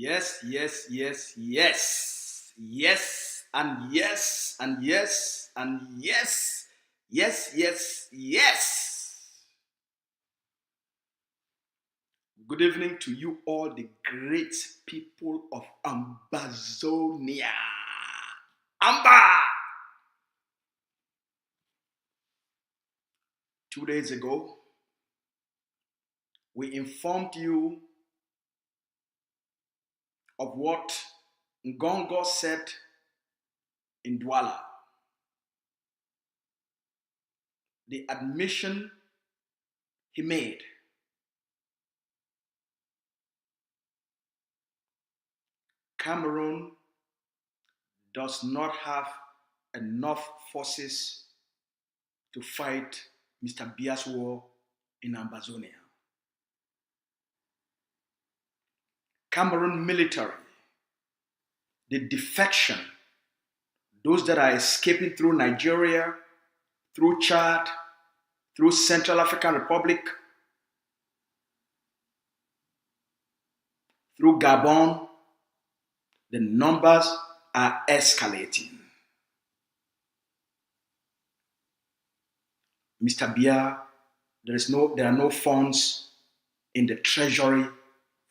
Yes, yes, yes, yes, yes, and yes, and yes, and yes, yes, yes, yes. Good evening to you all, the great people of Ambazonia. Amba! 2 days ago, we informed you of what Ngongo said in Douala. The admission he made. Cameroon does not have enough forces to fight Mr. Bia's war in Ambazonia. Cameroon military, the defection, those that are escaping through Nigeria, through Chad, through Central African Republic, through Gabon, the numbers are escalating. Mr. Bia, there are no funds in the treasury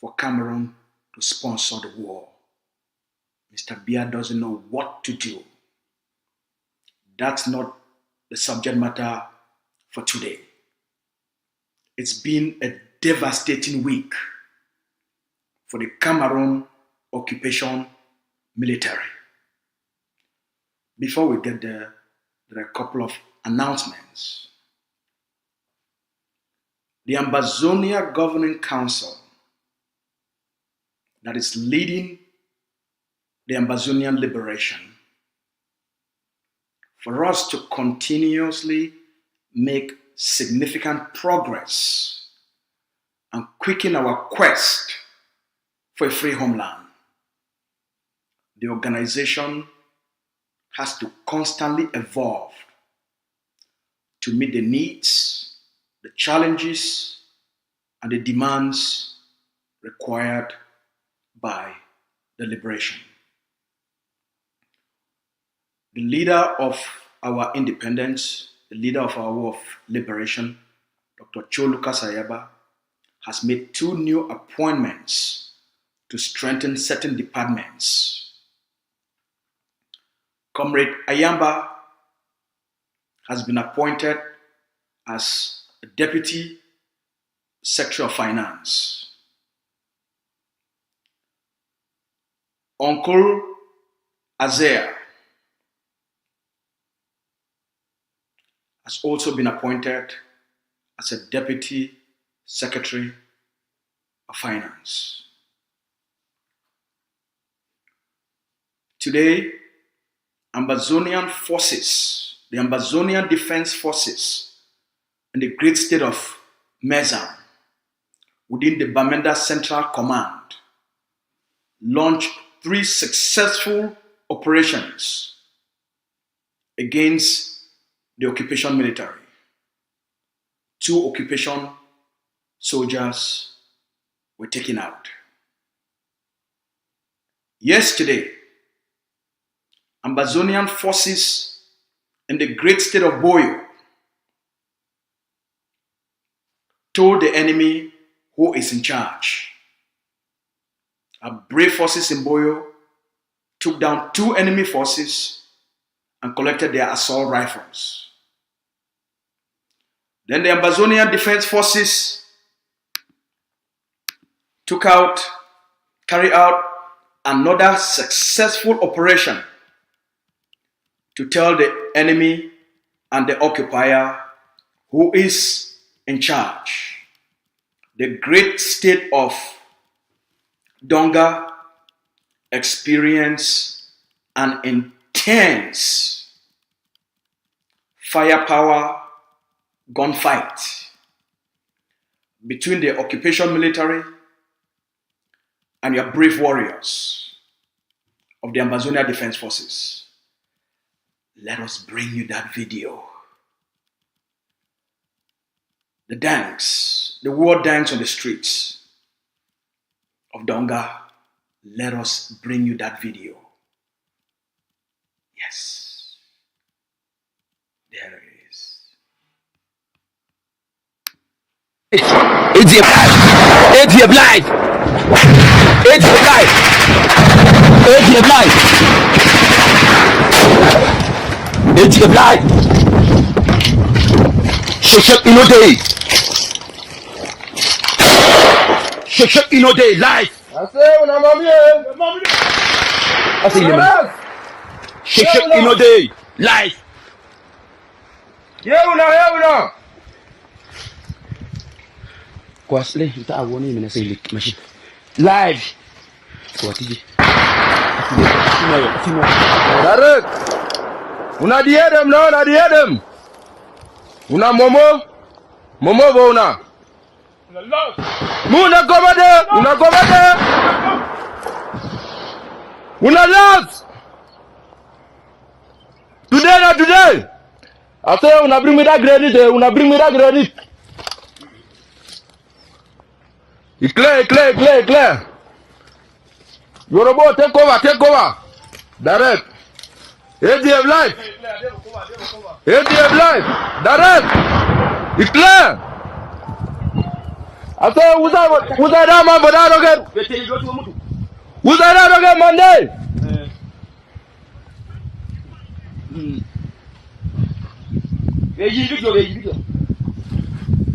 for Cameroon to sponsor the war. Mr. Bia doesn't know what to do. That's not the subject matter for today. It's been a devastating week for the Cameroon occupation military. Before we get there are a couple of announcements. The Ambazonia Governing Council that is leading the Ambazonian liberation, for us to continuously make significant progress and quicken our quest for a free homeland. The organization has to constantly evolve to meet the needs, the challenges, and the demands required by the liberation. The leader of our independence, the leader of our war of liberation, Dr. Choluka Sayaba, has made 2 new appointments to strengthen certain departments. Comrade Ayamba has been appointed as a Deputy Secretary of Finance. Uncle Azea has also been appointed as a Deputy Secretary of Finance. Today, Ambazonian forces, the Ambazonian Defense Forces in the great state of Mezam, within the Bamenda Central Command, launched 3 successful operations against the occupation military. 2 occupation soldiers were taken out. Yesterday, Ambazonian forces in the great state of Boyo told the enemy who is in charge. Our brave forces in Boyo took down 2 enemy forces and collected their assault rifles. Then the Ambazonian Defense Forces carried out another successful operation to tell the enemy and the occupier who is in charge. The great state of Donga experienced an intense firepower gunfight between the occupation military and your brave warriors of the Ambazonia Defense Forces. Let us bring you that video. The dance, the war dance on the streets of Donga. Let us bring you that video. Yes. There it is. It's your life. It's your life. It's your life. It's your life. It's your life. Shake Inode. Shake Inode life. I say Shake Inode life. Yeah, Kwasle ita awoni mina say lick machine live swatiji Darek, una diedem no, una diedem. Una momo bo una. Una komade. Una last. Today. I say una bring me that granite. It's clear. Yoruba, take over. Direct. ADF life. Direct. It's clear. I say, who's that man for that again? Who's that again, Monday?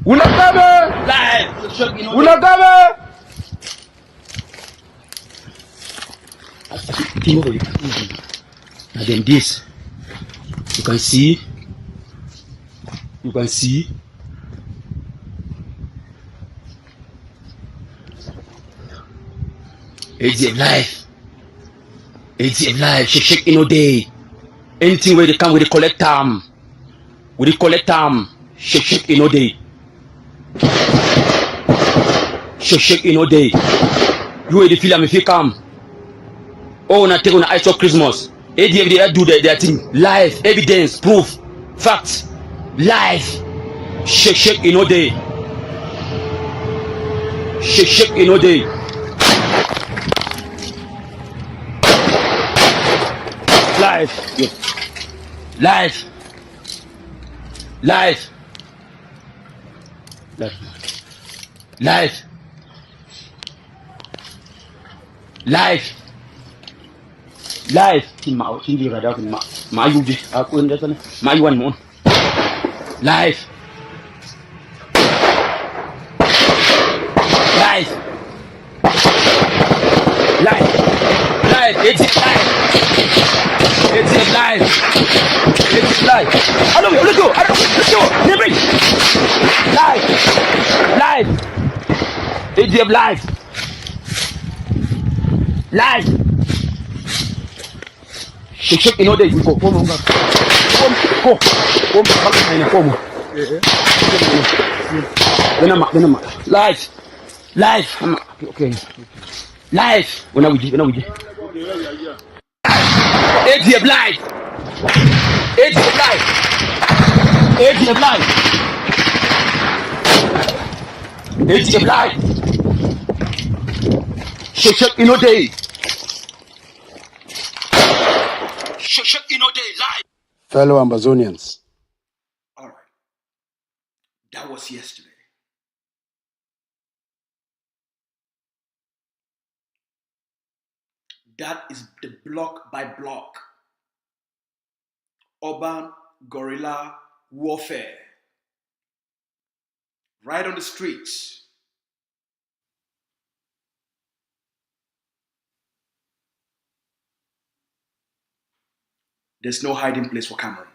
Unakame. And then this, you can see. It's a life. Shake Inode. Anything where they come with the collect arm. Shake Inode. Shake Inode. You will feel me if you come. Oh, na take on ice of Christmas. ADF they do their thing. Live, evidence, proof, facts. Live. Shake Inode. Shake Inode. Live. Ma TV radar ma yubi aku inda sana ma yuwan mon live it's live let's go live it's live Shake Inode, you go home. Live. Okay. Live. When are we? ADF live. Shake in a day. Shake in a day. Live. Fellow Ambazonians, All right. That was yesterday. That is the block by block urban guerrilla warfare. Right on the streets. There's no hiding place for Cameroun.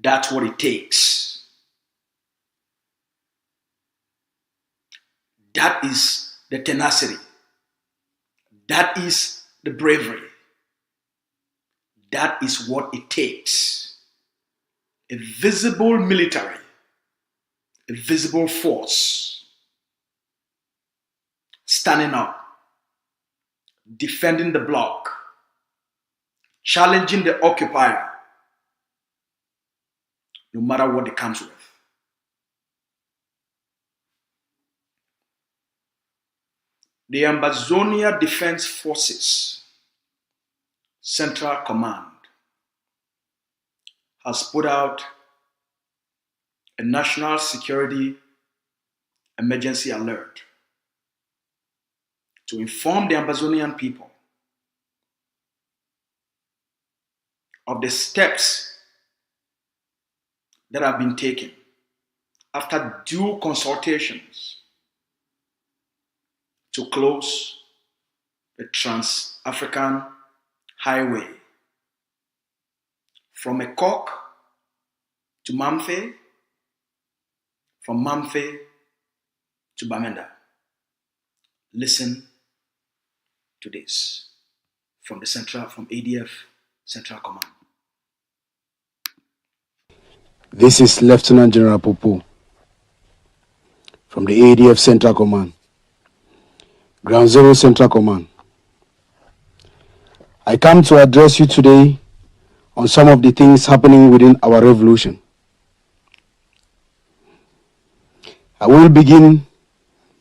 That's what it takes. That is the tenacity. That is the bravery. That is what it takes. A visible military, a visible force, standing up, defending the block, challenging the occupier, no matter what it comes with. The Ambazonia Defense Forces Central Command has put out a national security emergency alert to inform the Ambazonian people of the steps that have been taken after due consultations to close the Trans-African Highway from Ekok to Mamfe, from Mamfe to Bamenda. Listen to this from ADF Central Command. this is Lieutenant General Popo from the ADF Central Command, Ground Zero Central Command. I come to address you today on some of the things happening within our revolution. I will begin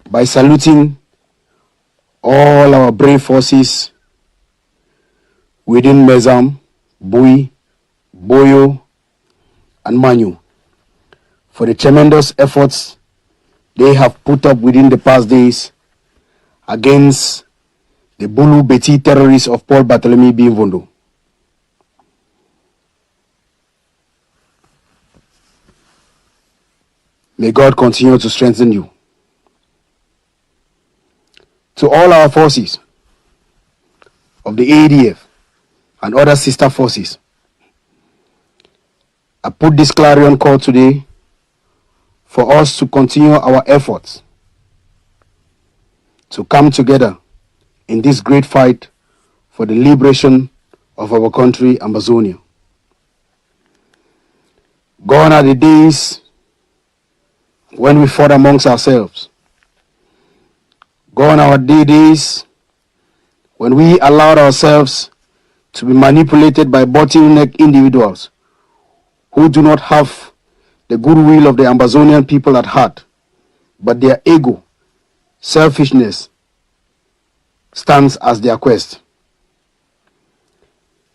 by saluting all our brave forces within Mezam, Bui, Boyo, and Manu for the tremendous efforts they have put up within the past days against the Bulu Beti terrorists of Paul Bartholomew Bimvondo. May God continue to strengthen you. To all our forces of the ADF and other sister forces, I put this clarion call today for us to continue our efforts to come together in this great fight for the liberation of our country, Ambazonia. Gone are the days when we fought amongst ourselves. Gone are the days when we allowed ourselves to be manipulated by bottleneck individuals who do not have the goodwill of the Ambazonian people at heart, but their ego, selfishness, stands as their quest.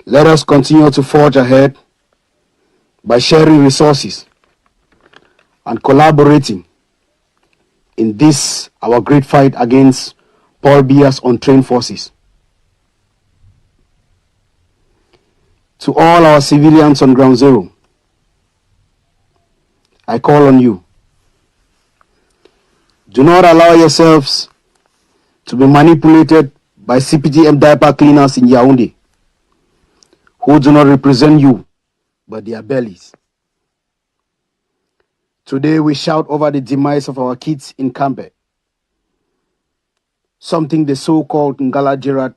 Let us continue to forge ahead by sharing resources and collaborating in this, our great fight against Paul Biya's untrained forces. To all our civilians on Ground Zero, I call on you. Do not allow yourselves to be manipulated by CPTM diaper cleaners in Yaoundé, who do not represent you, but their bellies. Today we shout over the demise of our kids in Campe, something the so-called Ngala Gerard,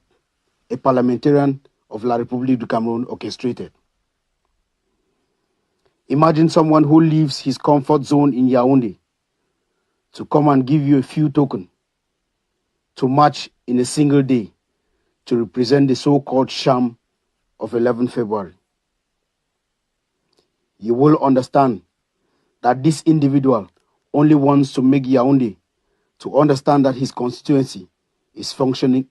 a parliamentarian of La République du Cameroun, orchestrated. Imagine someone who leaves his comfort zone in Yaoundé to come and give you a few tokens to march in a single day to represent the so-called sham of 11 February. You will understand that this individual only wants to make Yaoundé to understand that his constituency is functioning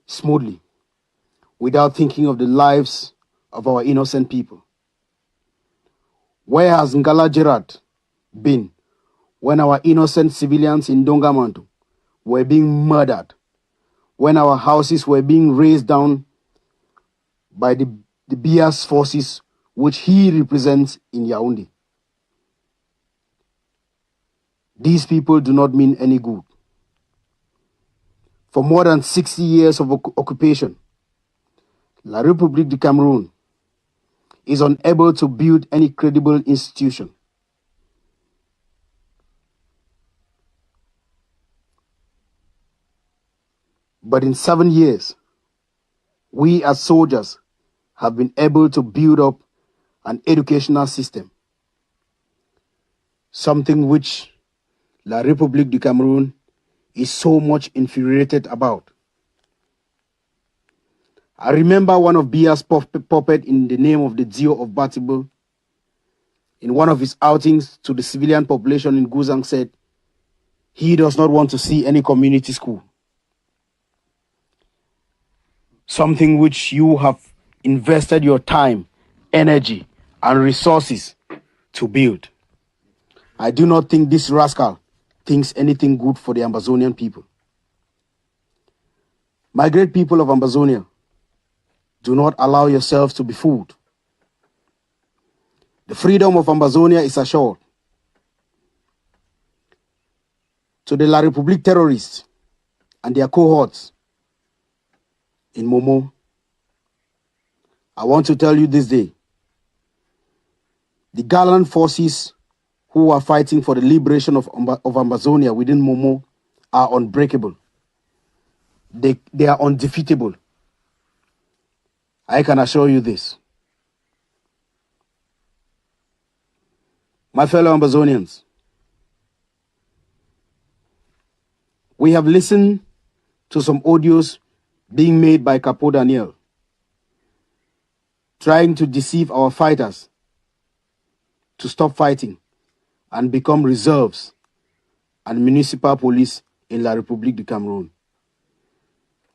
smoothly without thinking of the lives of our innocent people. Where has Ngala Gerard been when our innocent civilians in Dongamantu were being murdered, when our houses were being razed down by the Bias forces which he represents in Yaoundé? These people do not mean any good. For more than 60 years of occupation, La République du Cameroun is unable to build any credible institution. But in 7 years, we as soldiers have been able to build up an educational system, something which La République du Cameroun is so much infuriated about. I remember one of Bia's puppet in the name of the Dio of Batibo, in one of his outings to the civilian population in Guzang, said he does not want to see any community school. Something which you have invested your time, energy, and resources to build. I do not think this rascal thinks anything good for the Ambazonian people. My great people of Ambazonia, do not allow yourselves to be fooled. The freedom of Ambazonia is assured. To the La République terrorists and their cohorts in Momo, I want to tell you this day, the gallant forces who are fighting for the liberation of Ambazonia within Momo are unbreakable. They are undefeatable. I can assure you this. My fellow Ambazonians, we have listened to some audios being made by Capo Daniel, trying to deceive our fighters to stop fighting and become reserves and municipal police in La République du Cameroun.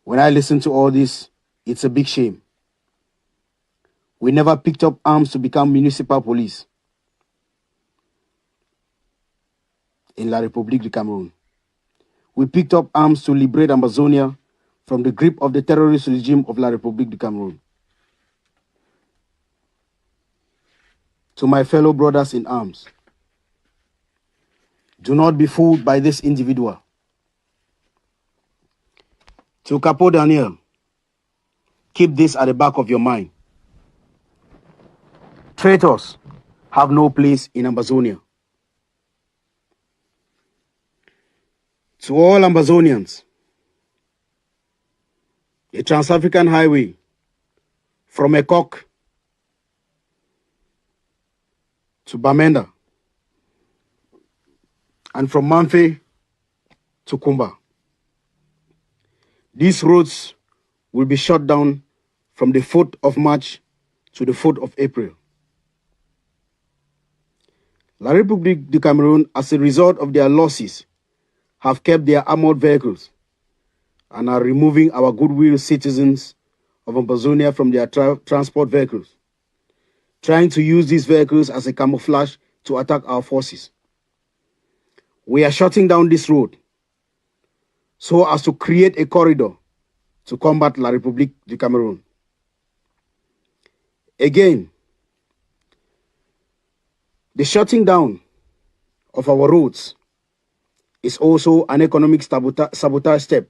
When I listen to all this, it's a big shame. We never picked up arms to become municipal police in La République du Cameroun. We picked up arms to liberate Ambazonia from the grip of the terrorist regime of La République du Cameroun. To my fellow brothers in arms, do not be fooled by this individual. To Capo Daniel, keep this at the back of your mind. Traitors have no place in Ambazonia. To all Ambazonians, the Trans-African Highway from Ekok to Bamenda and from Manfe to Kumba. These roads will be shut down from the 4th of March to the 4th of April. La République du Cameroun, as a result of their losses, have kept their armored vehicles and are removing our goodwill citizens of Ambazonia from their transport vehicles, trying to use these vehicles as a camouflage to attack our forces. We are shutting down this road so as to create a corridor to combat La République du Cameroun. Again, the shutting down of our roads is also an economic sabotage step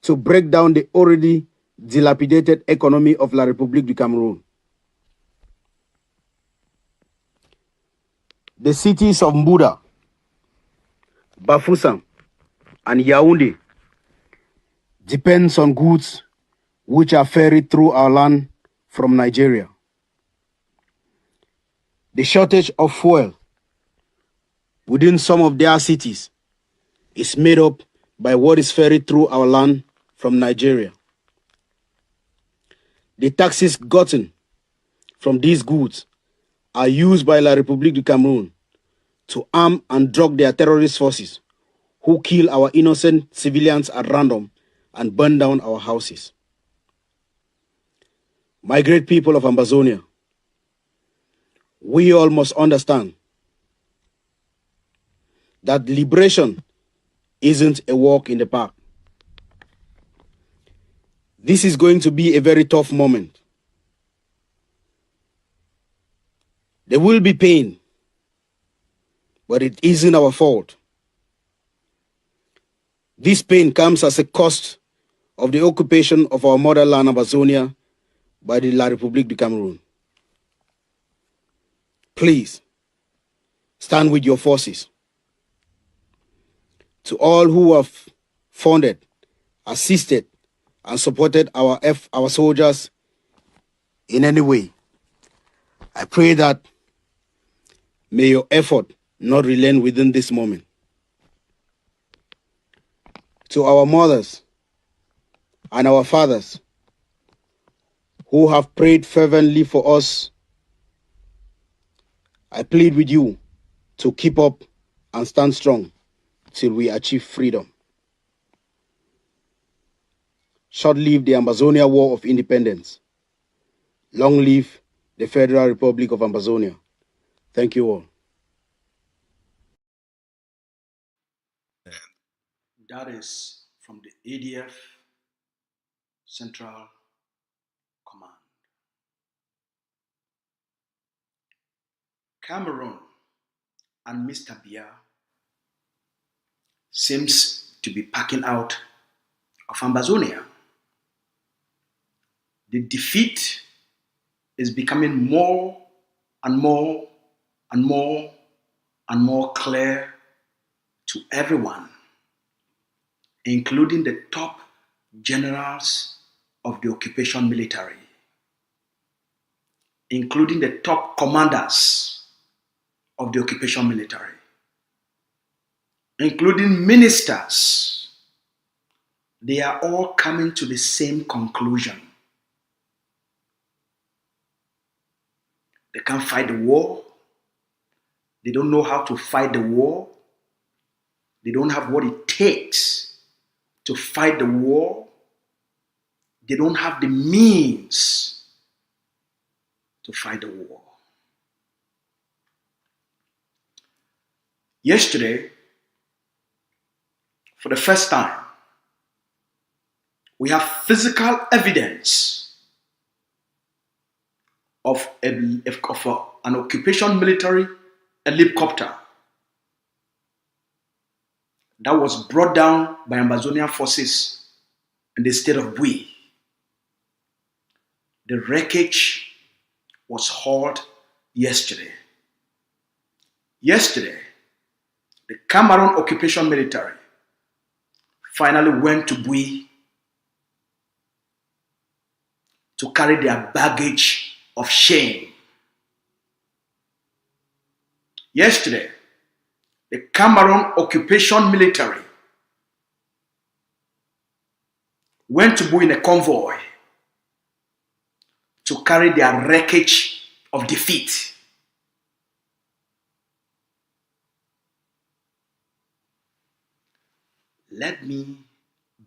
to break down the already dilapidated economy of La République du Cameroun. The cities of Mbuda, Bafoussam, and Yaoundé depends on goods which are ferried through our land from Nigeria. The shortage of fuel within some of their cities is made up by what is ferried through our land from Nigeria. The taxes gotten from these goods are used by La République du Cameroun to arm and drug their terrorist forces who kill our innocent civilians at random and burn down our houses. My great people of Ambazonia, we all must understand that liberation isn't a walk in the park. This is going to be a very tough moment. There will be pain, but it isn't our fault. This pain comes as a cost of the occupation of our motherland, Ambazonia, by the La République du Cameroun. Please, stand with your forces. To all who have funded, assisted, and supported our soldiers in any way, I pray that may your effort not relent within this moment. To our mothers and our fathers who have prayed fervently for us, I plead with you to keep up and stand strong till we achieve freedom. Short live the Ambazonia War of Independence. Long live the Federal Republic of Ambazonia. Thank you all. That is from the ADF Central Command. Cameroun and Mr. Biya seems to be packing out of Ambazonia. The defeat is becoming more and more and more and more clear to everyone, including the top generals of the occupation military, including the top commanders of the occupation military, including ministers. They are all coming to the same conclusion. They can't fight the war. They don't know how to fight the war. They don't have what it takes to fight the war. They don't have the means to fight the war. Yesterday, for the first time, we have physical evidence of an occupation military helicopter that was brought down by Ambazonian forces in the state of Bui. The wreckage was hauled yesterday. Yesterday, the Cameroun occupation military finally went to Bui to carry their baggage of shame. Yesterday, the Cameroun occupation military went to Bui in a convoy to carry their wreckage of defeat. Let me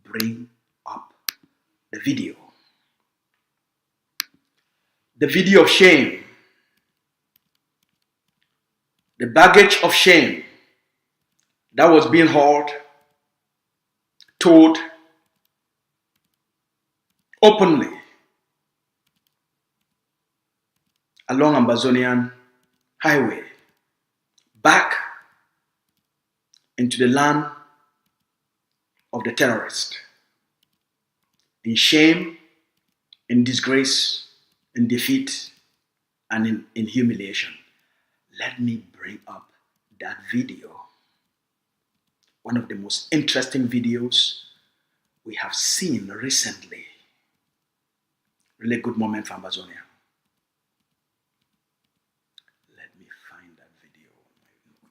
bring up the video. The video of shame. The baggage of shame that was being hauled, told openly along Ambazonian highway back into the land of the terrorist, in shame, in disgrace, in defeat, and in humiliation. Let me bring up that video. One of the most interesting videos we have seen recently. Really good moment for Ambazonia. Let me find that video.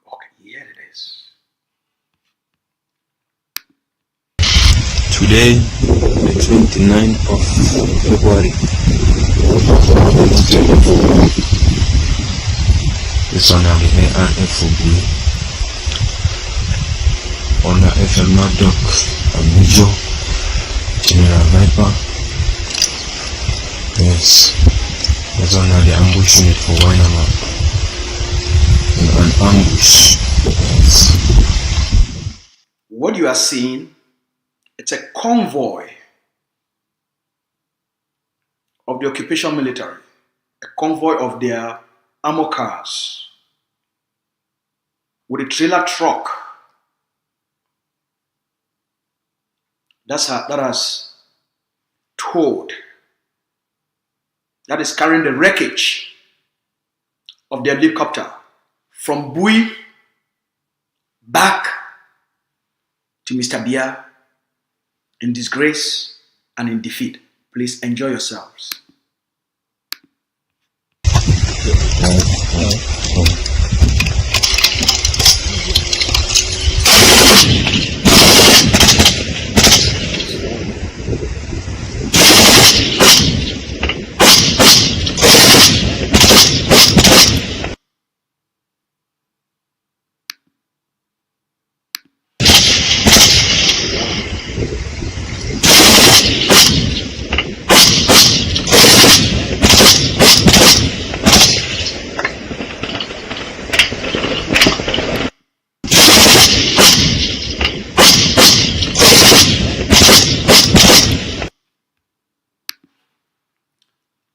Okay, here it is. Today, the 29th of February, This one on the ARFOB. On the FM Maddock, Abujo, General Viper. Yes. This one on the ambush unit for Wynama. An ambush. Yes. What you are seeing, it's a convoy of the occupation military, a convoy of their armor cars with a trailer truck that is carrying the wreckage of the helicopter from Bui back to Mr. Bia in disgrace and in defeat. Please enjoy yourselves.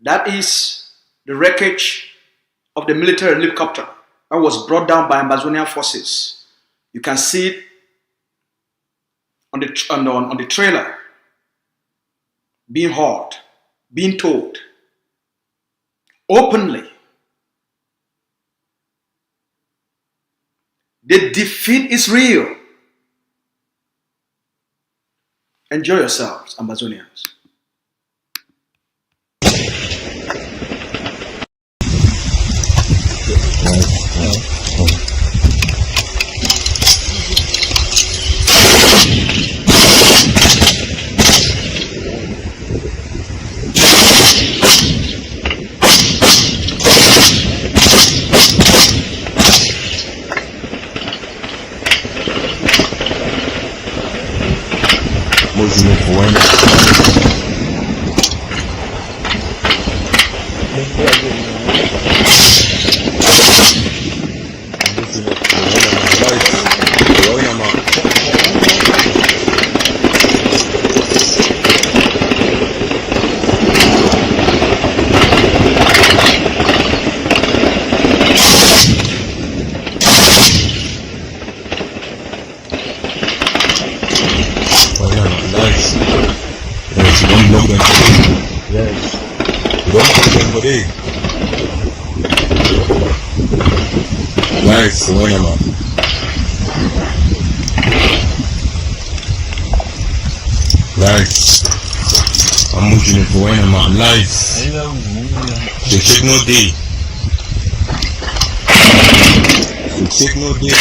That is the wreckage of the military helicopter that was brought down by Ambazonia forces. You can see it on the trailer being hauled, being towed openly. The defeat is real. Enjoy yourselves, Ambazonians. Nice, Wynama. Nice. I'm moving for Wynama. Nice. They take no day. They take no day.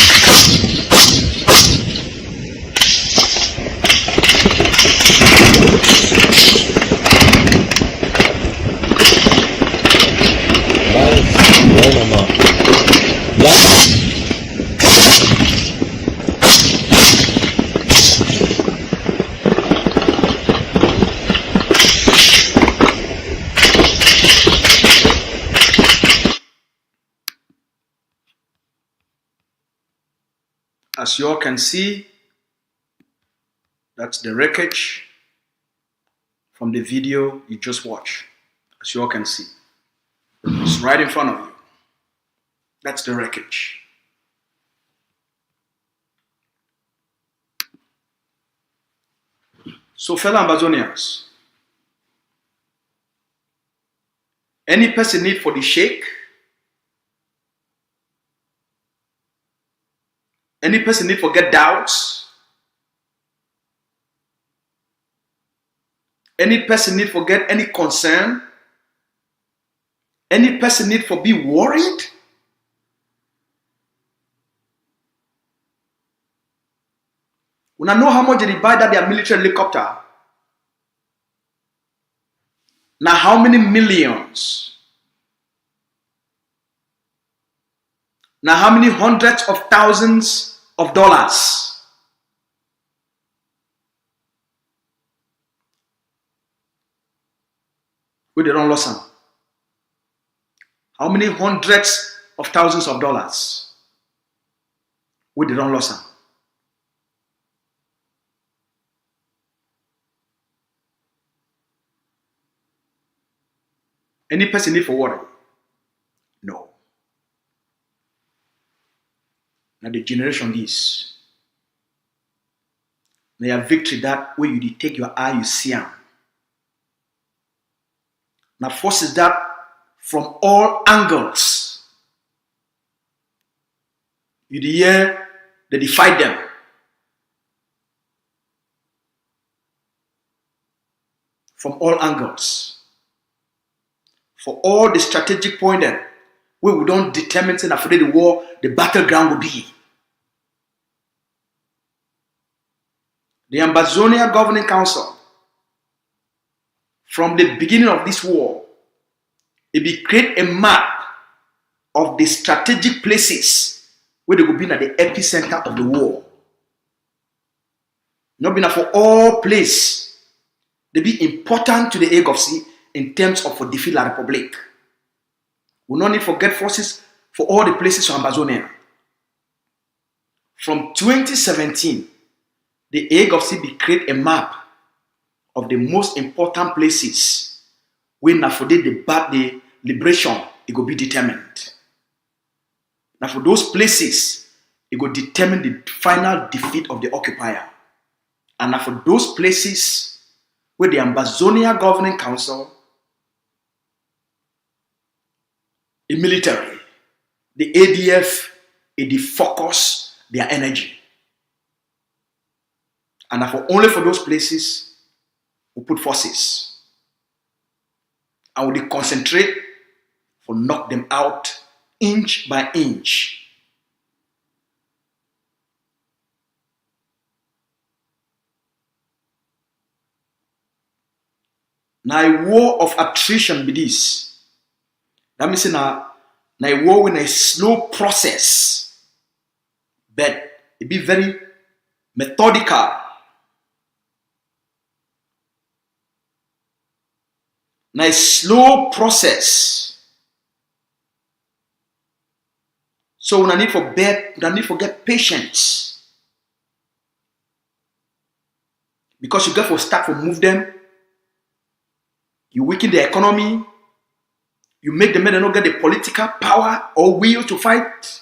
As you all can see, that's the wreckage from the video you just watched. As you all can see, it's right in front of you. That's the wreckage. So, fellow Ambazonians, any person need for the shake? Any person need forget doubts? Any person need forget any concern? Any person need for be worried? When I know how much they buy that their military helicopter, now how many millions? Now how many hundreds of thousands of dollars? We don't lose them. How many hundreds of thousands of dollars? We don't lose them. Any person need for worry? No. Now the generation this. Now your victory that way you take your eye, you see them. Now forces that from all angles. You hear they defy them. From all angles. For all the strategic point there, where we don't determine after the war, the battleground will be. The Ambazonia Governing Council, from the beginning of this war, it will create a map of the strategic places where they will be at the epicenter of the war. Not being for all places, they be important to the AGOC in terms of for defeat La Republic. We no need to forget forces for all the places of Ambazonia. From 2017, the AGOC will create a map of the most important places where now for the liberation it will be determined. Now for those places, it will determine the final defeat of the occupier. And now for those places where the Ambazonia Governing Council, the military, the ADF, they focus their energy. And for only for those places, we put forces. And we concentrate for knock them out inch by inch. Now a war of attrition be this. That means now a war with a slow process, but it be very methodical. Now a slow process. So we need to get patience. Because you got to start to move them. You weaken the economy. You make the men not get the political power or will to fight.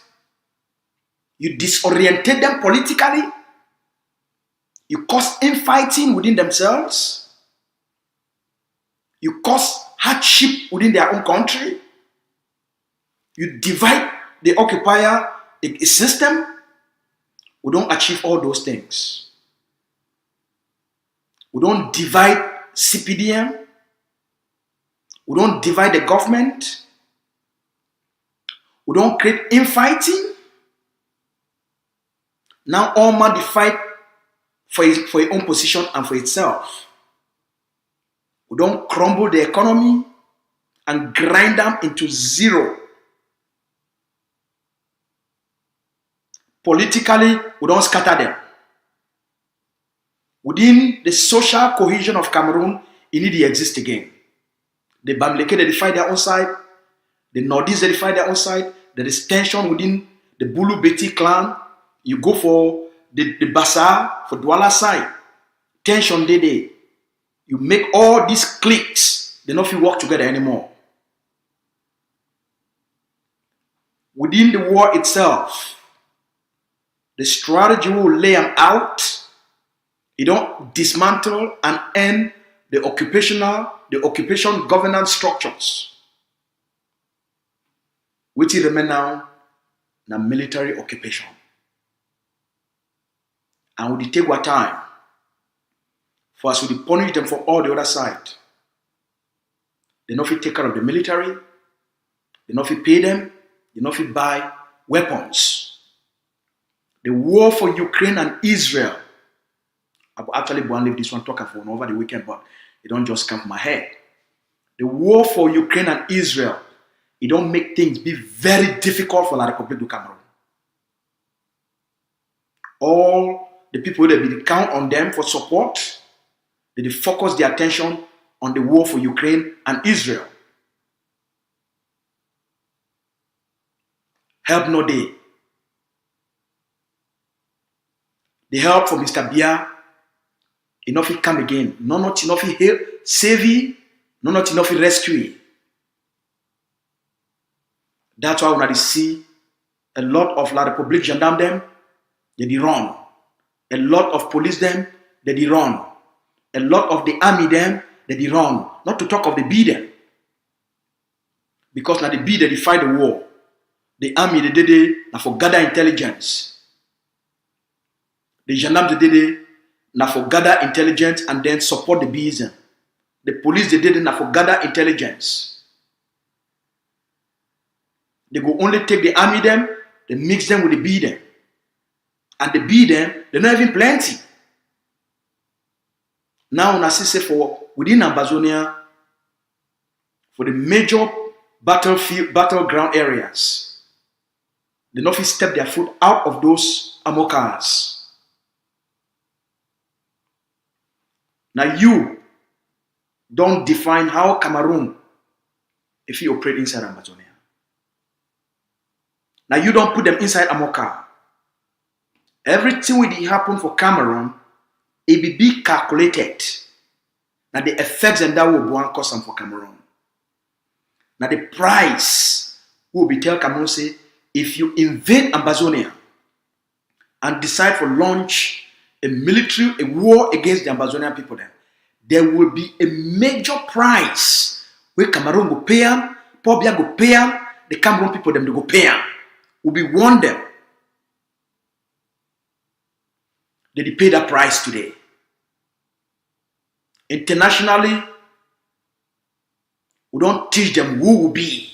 You disorientate them politically. You cause infighting within themselves. You cause hardship within their own country. You divide the occupier, the system. We don't achieve all those things. We don't divide CPDM. We don't divide the government. We don't create infighting. Now all man fight for his own position and for itself. We don't crumble the economy and grind them into zero. Politically, we don't scatter them. Within the social cohesion of Cameroon, it need to exist again. The Bamileke, they defy their own side. The Nordis, they defy their own side. There is tension within the Bulu Beti clan. You go for the Bassa, for Douala side. Tension there. You make all these cliques, they don't feel work together anymore. Within the war itself, the strategy will lay them out. You don't dismantle and end the occupation governance structures, which remain now in a military occupation. And we take our time for us to punish them for all the other side. They not fit take care of the military, they not fit pay them, they not fit buy weapons. The war for Ukraine and Israel, I will actually go and leave this one talking for over the weekend, but it don't just come from my head. The war for Ukraine and Israel it don't make things be very difficult for La République du Cameroun. All the people that we count on them for support, they focus their attention on the war for Ukraine and Israel. Help no day. The help for Mr. Biya, enough it come again. No, not enough it help save you, no, not enough it rescue you. That's why when I see a lot of La République gendarme them, they run. A lot of police them, they run. A lot of the army them, they run. Not to talk of the B them. Because now the B they fight the war. The army they did it now for gather intelligence. The gendarmes they did it now for gather intelligence and then support the B's. The police they did it now for gather intelligence. They go only take the army them, they mix them with the B them. And the B them, they're not even plenty. Now when I see say for within Ambazonia, for the major battleground areas, they not step their foot out of those ammo cars. Now you don't define how Cameroun if you operate inside Ambazonia. Now you don't put them inside ammo car. Everything will happen for Cameroun, it will be calculated. Now the effects and that will be one cause for Cameroun. Now the price will be tell Cameroun say, if you invade Ambazonia and decide to launch a war against the Ambazonian people there will be a major price where Cameroun go pay them, Pobia go pay them, the Cameroun people them they go pay them. Will be warn them. They pay that price today. Internationally, we don't teach them who will be.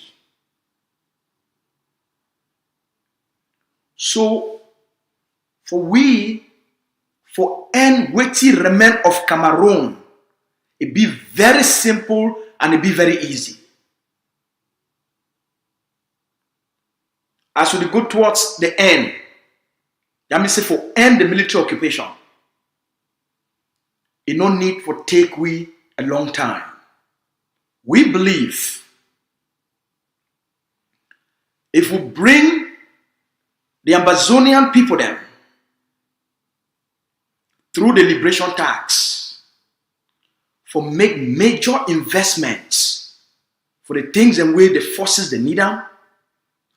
So, for end waiting remain of Cameroun, it be very simple and it be very easy. As we go towards the end, that means for end the military occupation, it no need for take we a long time. We believe if we bring the Ambazonian people them through the liberation tax for make major investments for the things and way the forces they need them,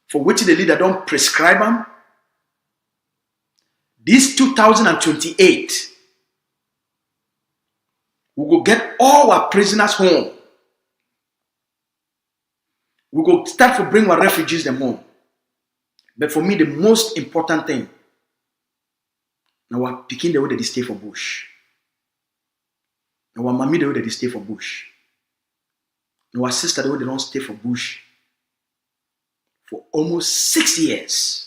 for which the leader don't prescribe them. This 2028, we will get all our prisoners home. We will start to bring our refugees them home. But for me, the most important thing, now we're picking the way that they stay for bush. Now we're mommy the way that they stay for bush. Now our sister the way they don't stay for bush for almost 6 years.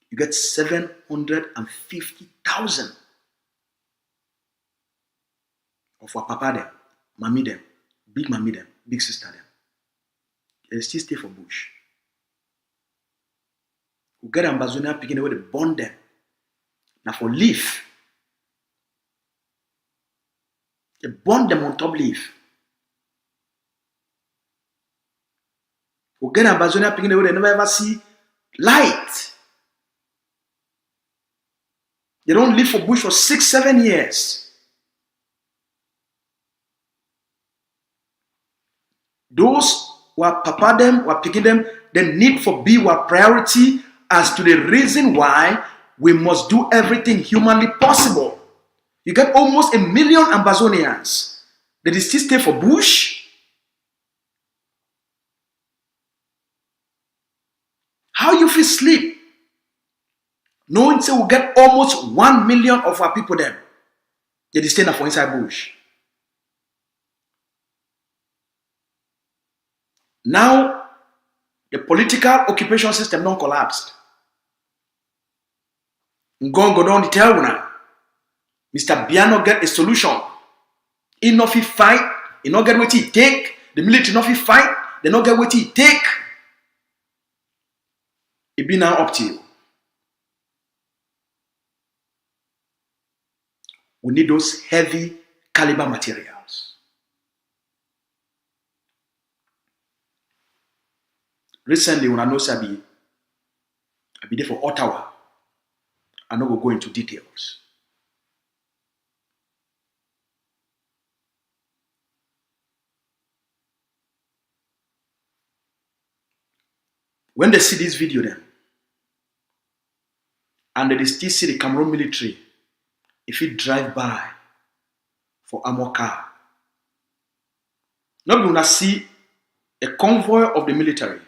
You get 750,000 of our papa them, mommy them, big sister them. They still stay for bush. We get Ambazonia picking away the bond them. Now for leaf. They bond them on top leaf. We get Ambazonia picking away they never ever see light. They don't live for bush for 6-7 years. Those who are papa them, who are picking them, the need for be our priority as to the reason why we must do everything humanly possible. You get almost 1 million Ambazonians that is still stay for bush. How you feel sleep? Knowing say we get almost 1 million of our people there. They stay for inside bush. Now, the political occupation system don't collapsed. Ngongo don't tell una. Mr. Biano get a solution. He not fit fight. He not get what he take. the military not fit fight, they not get what it take. It be now up to you. We need those heavy caliber materials. Recently, when I know Sabi, I be there for Ottawa. I no go go into details. When they see this video then, and they still see the Cameroon military, if you drive by for armor car, not gonna see a convoy of the military.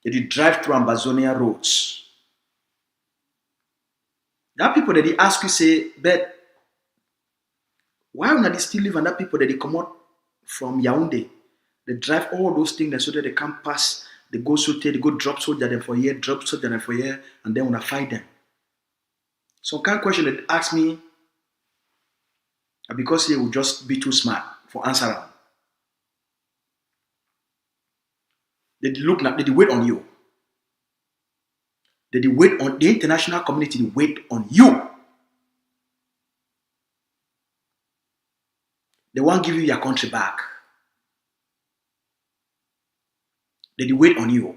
They drive through Ambazonia roads. That people that they ask you say, but why would they still live and that people that they come out from Yaoundé? They drive all those things so that they can't pass. They go soldier, they go drop soldier them for here, drop soldier them for here, and then when I fight them. Some kind of question that ask me, because they will just be too smart for answering. They look like they wait on you. They wait on the international community, they wait on you. They won't give you your country back. They wait on you.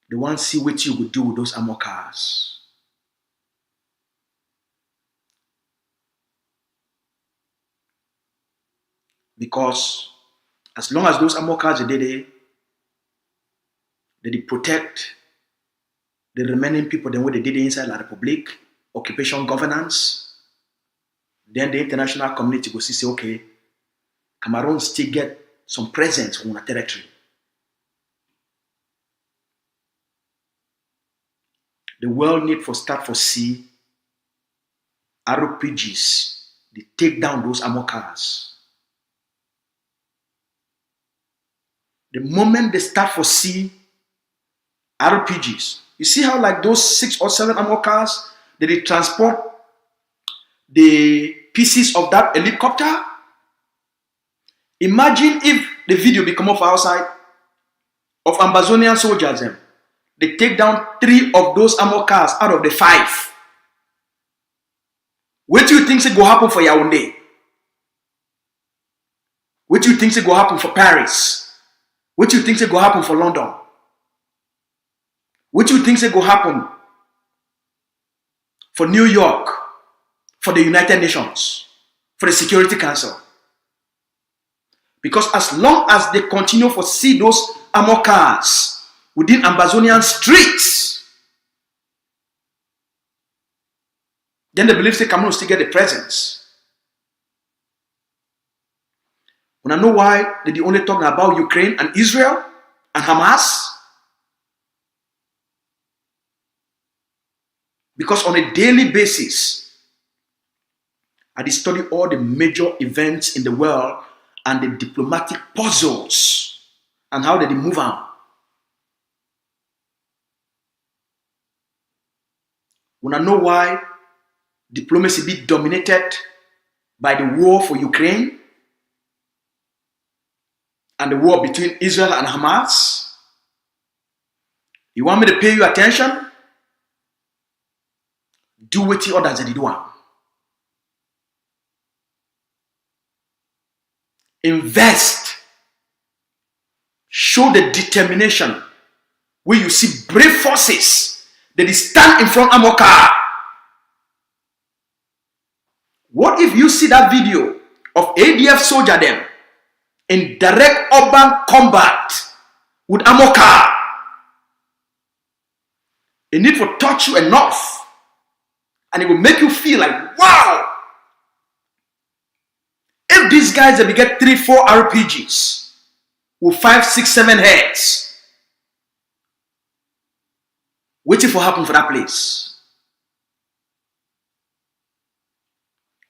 They want to see what you would do with those armor cars. Because as long as those armor cars are there, they protect the remaining people than what they did inside La Republique, occupation governance. Then the international community will say, okay, Cameroon still get some presence on our territory. The world need for start for sea, RPGs, they take down those armor cars. The moment they start for sea, RPGs, you see how like those 6 or 7 armor cars, they transport the pieces of that helicopter? Imagine if the video become off outside of Ambazonian soldiers. They take down 3 of those armor cars out of the 5. What do you think is going to happen for Yaoundé? What do you think is going to happen for Paris? What do you think is going to happen for London? What do you think is going to happen for New York, for the United Nations, for the Security Council? Because as long as they continue to see those armor cars within Ambazonian streets, then they believe they Cameroon still get the presence. When I know why they only talking about Ukraine and Israel and Hamas, because on a daily basis, I study all the major events in the world and the diplomatic puzzles and how they move on. When I know why diplomacy be dominated by the war for Ukraine and the war between Israel and Hamas, you want me to pay you attention? Do what the others did want. Invest. Show the determination where you see brave forces that stand in front of armor car. What if you see that video of ADF soldier them in direct urban combat with armor car? It need to touch you enough and it will make you feel like, wow, if these guys they get 3, 4 RPGs with 5, 6, 7 heads, waiting for happen for that place.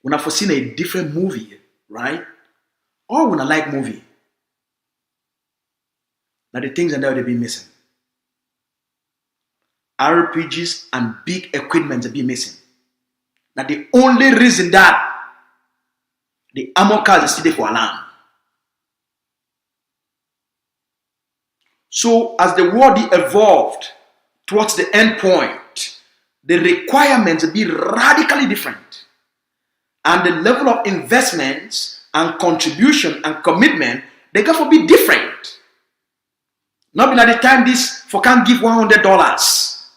When I've seen a different movie, right? Or when I like movie, now the things that they've been missing. RPGs and big equipment have been missing. Now the only reason that The armor cars is still there for alarm. So as the world evolved towards the end point, the requirements will be radically different. And the level of investments and contribution and commitment, they got to be different. Not be at the time this for can't give $100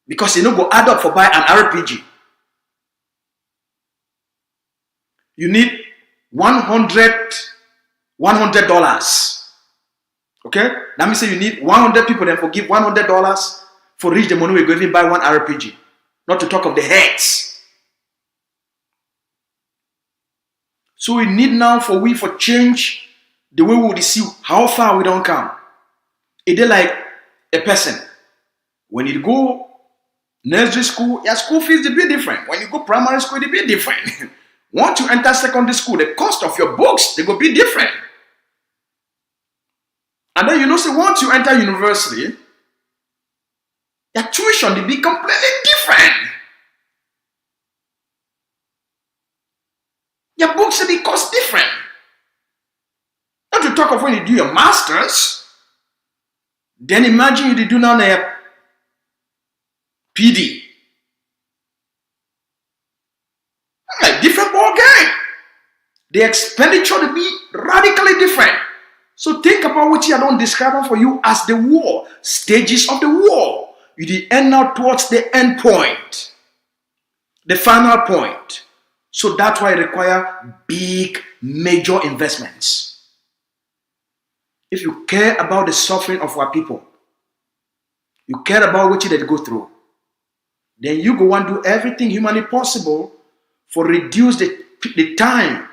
because you know go add up for buy an RPG. You need $100. Okay? That means you need 100 people then for give $100 for reach the money we're going to buy one RPG. Not to talk of the heads. So we need now for change the way we would see how far we don't come. It is like a person. When you go nursery school, your school fees will be different. When you go primary school, it will be different. Once you enter secondary school, the cost of your books, they will be different. And then you know, so once you enter university, your tuition will be completely different. Your books will be cost different. Not to talk of when you do your masters, then imagine you do now a PD. A different ball game. The expenditure will be radically different. So think about what I don't describe for you as the war, stages of the war. You the end now towards the end point, the final point. So that's why it requires big, major investments. If you care about the suffering of our people, you care about what they go through, then you go and do everything humanly possible for reduce the time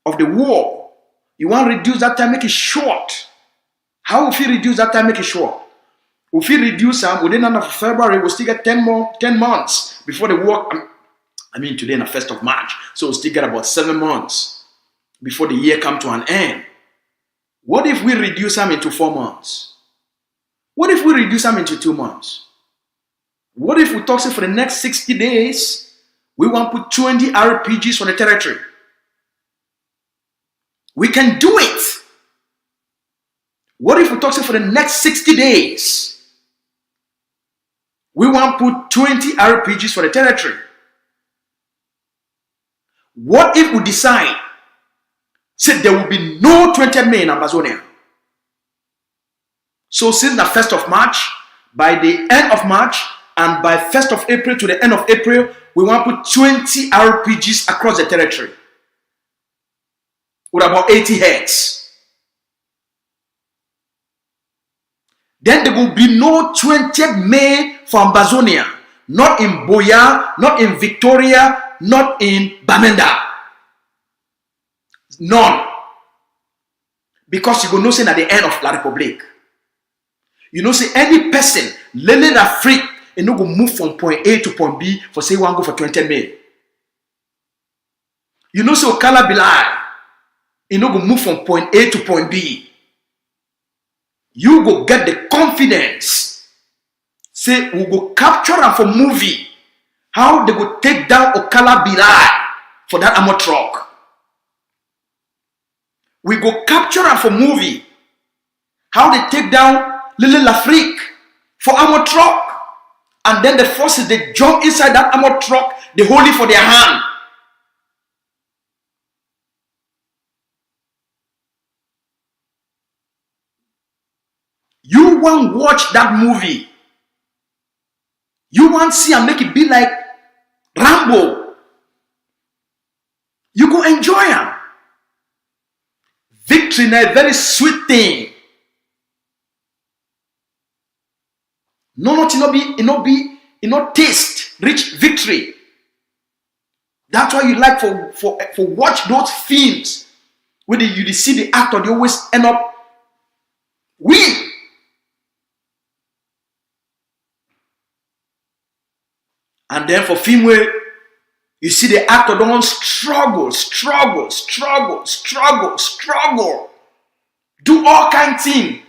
of the war. You want to reduce that time, make it short. How if you reduce that time, make it short? If you reduce them within the end of February, we'll still get 10 months before the war. I mean, today in the 1st of March, so we'll still get about 7 months before the year comes to an end. What if we reduce them into 4 months? What if we reduce them into 2 months? What if we talk say for the next 60 days, we want to put 20 RPGs on the territory? We can do it. What if we talk say for the next 60 days, we want to put 20 RPGs for the territory? What if we decide, say there will be no 20 May in Ambazonia? So since the 1st of March, by the end of March, and by 1st of April to the end of April, we want to put 20 RPGs across the territory with about 80 heads. Then there will be no 20th May for Ambazonia, not in Boya, not in Victoria, not in Bamenda. None. Because you go know say at the end of La Republique. You know say any person, Lele Afrique, and no go move from point A to point B for say one go for 20 May. You know say Okala Bilai, you no go move from point A to point B. You go get the confidence. Say we go capture them for movie. How they go take down Okala Bilai for that armor truck. We go capture them for movie. How they take down Lille L'Afrique for armor truck. And then the forces, they jump inside that armor truck, they hold it for their hand. You want to watch that movie. You want to see and make it be like Rambo. You go enjoy it. Victory is a very sweet thing. No, taste rich victory. That's why you like for watch those films where you see the actor, they always end up win. And then for film where you see the actor don't struggle, do all kind of things.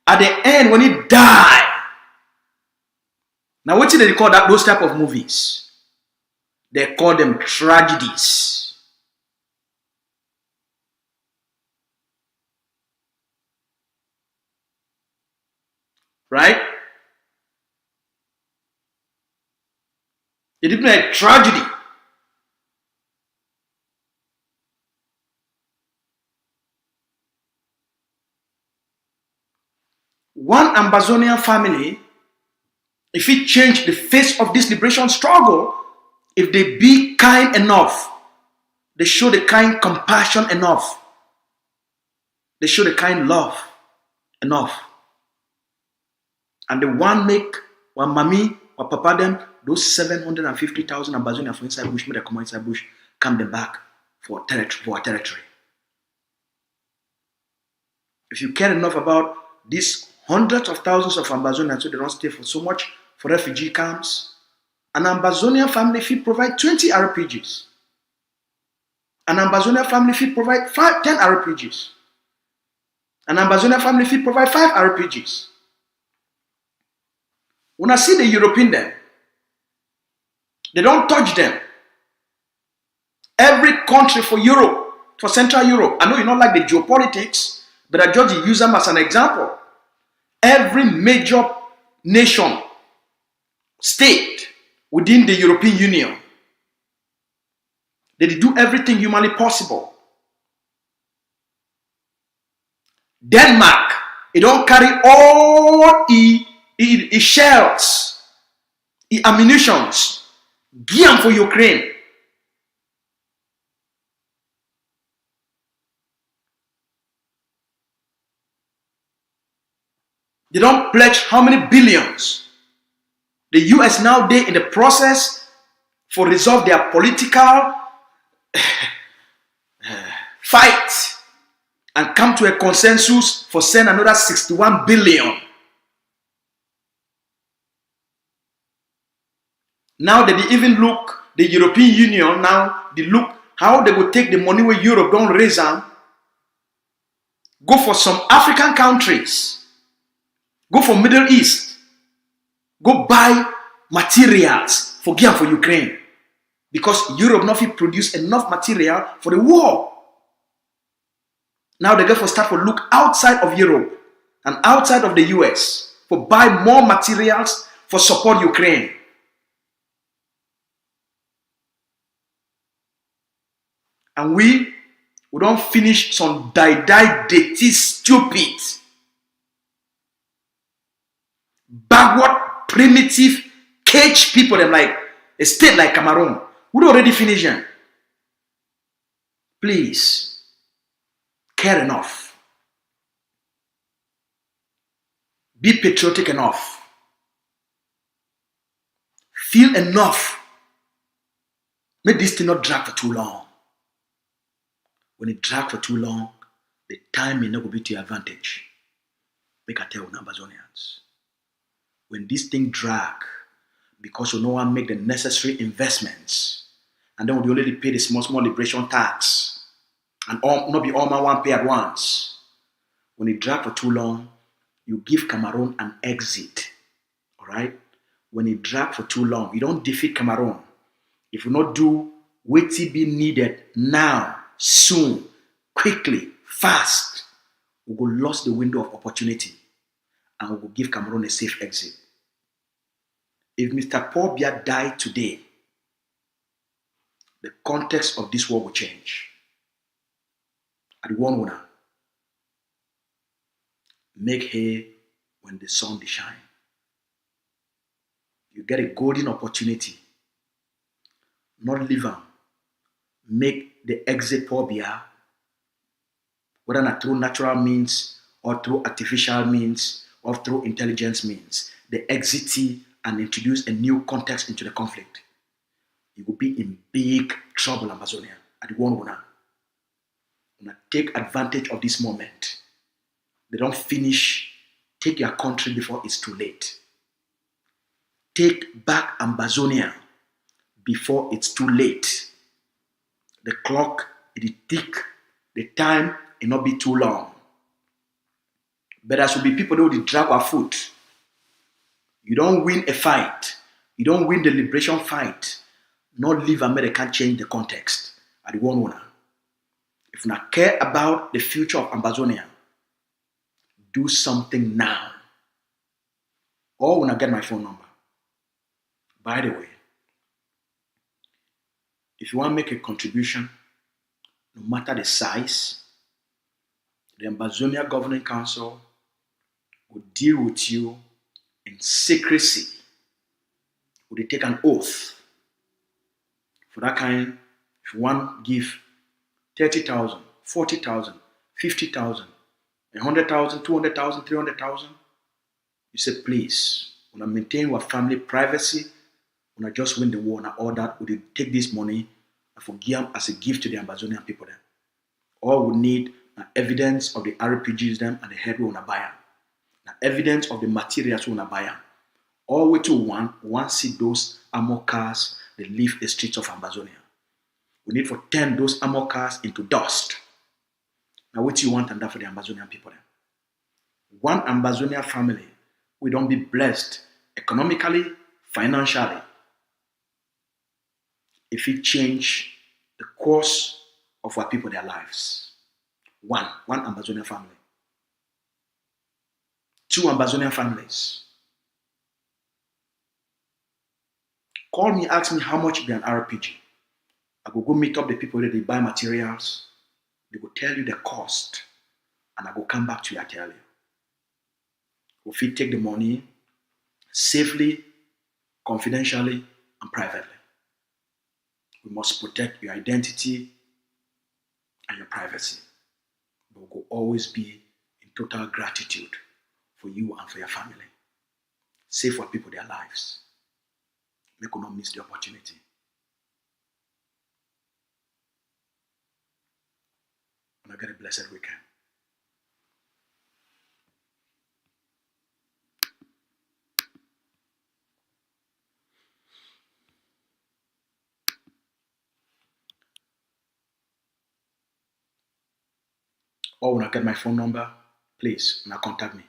At the end, when he die. Now, what do they call those type of movies? They call them tragedies. Right? It has been a tragedy. One Ambazonian family, if it changed the face of this liberation struggle, if they be kind enough, they show the kind compassion enough, they show the kind love enough, and the one make one mommy or papa them those 750,000 Ambazonia for inside bush, make them come inside bush, come them back for our territory. If you care enough about these hundreds of thousands of Ambazonians, so they don't stay for so much for refugee camps, an Ambazonian family fee provide 20 RPGs. An Ambazonian family fee provide 10 RPGs. An Ambazonian family fee provide 5 RPGs. When I see the European them, they don't touch them. Every country for Europe, for Central Europe, I know you don't like the geopolitics, but I just use them as an example. Every major nation, state within the European Union, they do everything humanly possible. Denmark, it don't carry all its shells, its ammunitions, give them for Ukraine. They don't pledge how many billions. The US now they in the process for resolve their political fight and come to a consensus for send another 61 billion. Now that they even look, the European Union now, they look how they will take the money where Europe don't raise them, go for some African countries, go for Middle East, go buy materials for give for Ukraine. Because Europe not produce enough material for the war. Now they go for start for look outside of Europe and outside of the US for buy more materials for support Ukraine. And we don't finish some dirty, stupid, backward, primitive, cage people, them like a state like Cameroun. We already finished them. Please, care enough. Be patriotic enough. Feel enough. Make this thing not drag for too long. When it drag for too long, the time may not be to your advantage. Make I tell Ambazonians. When this thing drag, because you no one make the necessary investments, and then we only pay the small liberation tax, and not be all my one pay at once. When it drag for too long, you give Cameroon an exit. Alright? When it drag for too long, you don't defeat Cameroon. If you not do what be needed now, soon, quickly, fast, we will lose the window of opportunity and we will give Cameroon a safe exit. If Mr. Paul Biya died today, the context of this war will change. At one winner, make hay when the sun shine. You get a golden opportunity. Not leave them. Make the exit Paul Biya, whether not through natural means or through artificial means or through intelligence means, the exit and introduce a new context into the conflict. You will be in big trouble, Ambazonia. At one winner. Take advantage of this moment. They don't finish. Take your country before it's too late. Take back Ambazonia before it's too late. The clock, it tick. The time, it not be too long. But there should be people that will drag our foot. You don't win a fight. You don't win the liberation fight. Not leave America change the context. At the one winner. If you not care about the future of Ambazonia, do something now. Or when I get my phone number. By the way, if you want to make a contribution, no matter the size, the Ambazonia Governing Council will deal with you in secrecy. Will they take an oath? For that kind, if you want to give 30,000, 40,000, 50,000, 100,000, 200,000, 300,000, you say, please, when I maintain our family privacy, when I just win the war, and all that, would you take this money and forgive as a gift to the Ambazonian people then? All we need evidence of the RPGs them and the head we want to buy them. Evidence of the materials we want to buy them. All we to one see those armor cars that leave the streets of Ambazonia. We need to turn those armor cars into dust. Now what you want and that for the Ambazonian people then? One Ambazonia family, we don't be blessed economically, financially, if it change the course of our people, their lives. One Ambazonia family. 2 Ambazonian families. Call me, ask me how much be an RPG. I go meet up the people that they buy materials. They will tell you the cost. And I will come back to you and tell you. If you take the money safely, confidentially, and privately. We must protect your identity and your privacy. We will always be in total gratitude for you and for your family. Save for people their lives. Make you not miss the opportunity. And I get a blessed weekend. Or when I get my phone number, please, now contact me.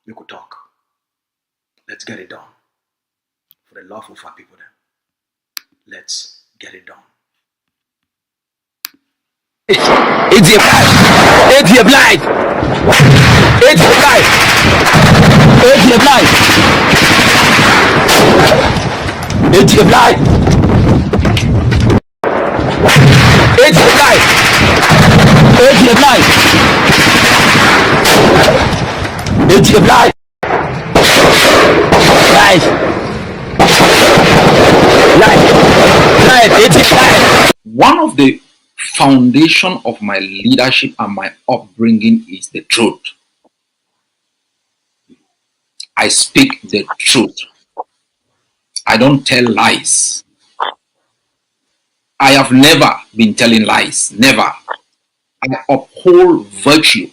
We could talk. Let's get it done. For the love of our people then. Let's get it done. It's your life. It's your life. It's your life. It's your life. It's your life. It's your life. It's your life. It's your life. Life. Life. It's your life. One of the foundation of my leadership and my upbringing is the truth. I speak the truth. I don't tell lies. I have never been telling lies. Never. I uphold virtue.